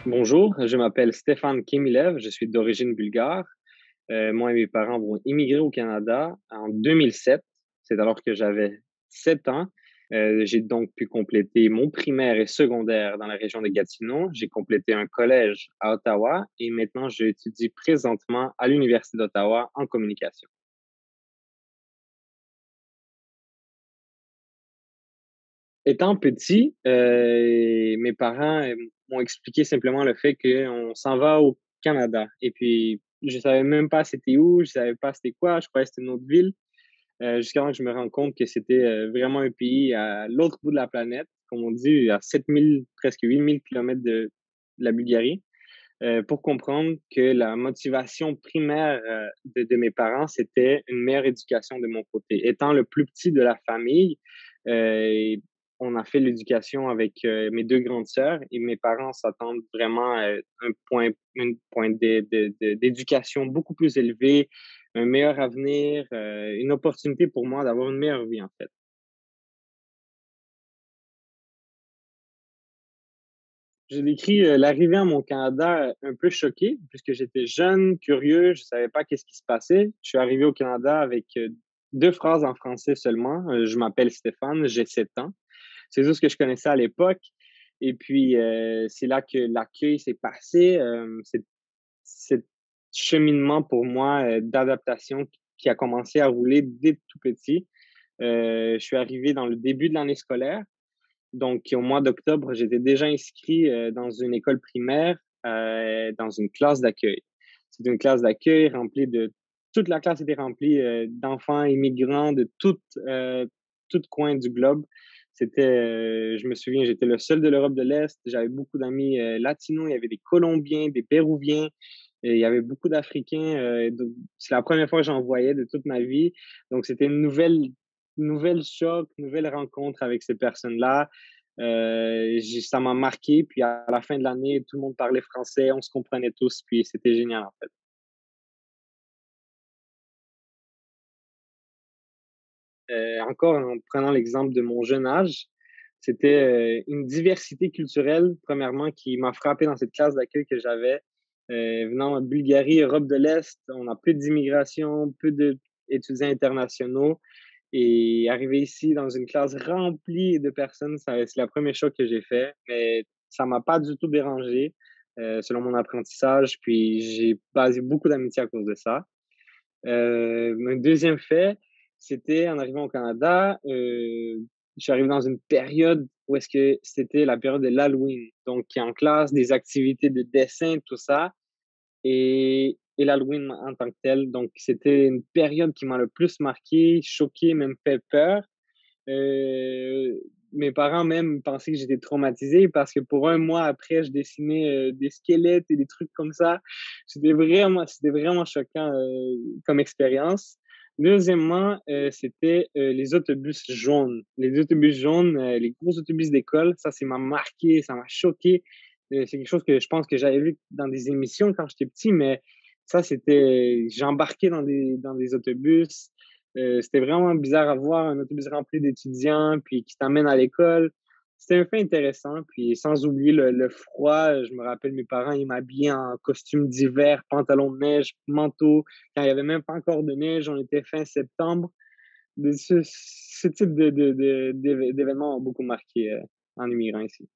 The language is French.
Bonjour, je m'appelle Stéphane Kemilev, je suis d'origine bulgare. Moi et mes parents vont immigrer au Canada en 2007. C'est alors que j'avais 7 ans. J'ai donc pu compléter mon primaire et secondaire dans la région de Gatineau. J'ai complété un collège à Ottawa et maintenant j'étudie présentement à l'Université d'Ottawa en communication. Étant petit, mes parents m'ont expliqué simplement le fait qu'on s'en va au Canada. Et puis, je savais même pas c'était où, je savais pas c'était quoi, je croyais que c'était une autre ville, jusqu'à temps que je me rende compte que c'était vraiment un pays à l'autre bout de la planète, comme on dit, à 7000, presque 8000 kilomètres de la Bulgarie, pour comprendre que la motivation primaire de mes parents, c'était une meilleure éducation de mon côté. Étant le plus petit de la famille, euh, on a fait l'éducation avec mes deux grandes sœurs et mes parents s'attendent vraiment à un point d'éducation beaucoup plus élevé, un meilleur avenir, une opportunité pour moi d'avoir une meilleure vie, en fait. J'ai décrit l'arrivée à mon Canada un peu choqué, puisque j'étais jeune, curieux, je savais pas qu'est-ce qui se passait. Je suis arrivé au Canada avec deux phrases en français seulement. Je m'appelle Stéphane, j'ai 7 ans. C'est tout ce que je connaissais à l'époque. Et puis, c'est là que l'accueil s'est passé. C'est cheminement pour moi d'adaptation qui a commencé à rouler dès tout petit. Je suis arrivé dans le début de l'année scolaire. Donc, au mois d'octobre, j'étais déjà inscrit dans une école primaire, dans une classe d'accueil. C'est une classe d'accueil remplie de... Toute la classe était remplie d'enfants immigrants de tout coin du globe. Je me souviens, j'étais le seul de l'Europe de l'Est. J'avais beaucoup d'amis latinos. Il y avait des Colombiens, des Péruviens. Et il y avait beaucoup d'Africains. C'est la première fois que j'en voyais de toute ma vie. Donc, c'était une nouvelle choc, nouvelle rencontre avec ces personnes-là. Ça m'a marqué. Puis à la fin de l'année, tout le monde parlait français, on se comprenait tous. Puis c'était génial, en fait. Encore en prenant l'exemple de mon jeune âge, c'était une diversité culturelle, premièrement, qui m'a frappé dans cette classe d'accueil que j'avais. Venant de Bulgarie, Europe de l'Est, on a peu d'immigration, peu d'étudiants internationaux. Et arriver ici dans une classe remplie de personnes, c'est la première chose que j'ai fait, mais ça m'a pas du tout dérangé, selon mon apprentissage, puis j'ai basé beaucoup d'amitié à cause de ça. Mon deuxième fait, c'était en arrivant au Canada, je suis arrivé dans une période où est-ce que c'était la période de l'Halloween. Donc, en classe, des activités de dessin, tout ça, et l'Halloween en tant que tel. Donc, c'était une période qui m'a le plus marqué, choqué, même fait peur. Mes parents même pensaient que j'étais traumatisé parce que pour un mois après, je dessinais des squelettes et des trucs comme ça. C'était vraiment choquant comme expérience. Deuxièmement, c'était les autobus jaunes. Les autobus jaunes, les gros autobus d'école, ça m'a marqué, ça m'a choqué. C'est quelque chose que je pense que j'avais vu dans des émissions quand j'étais petit, mais ça, j'embarquais dans des autobus. C'était vraiment bizarre à voir, un autobus rempli d'étudiants, puis qui t'amène à l'école. C'était un fait intéressant, puis sans oublier le froid. Je me rappelle, mes parents, ils m'habillaient en costume d'hiver, pantalon de neige, manteau. Quand il y avait même pas encore de neige, on était fin septembre. Ce type d'événements ont beaucoup marqué en immigrant ici.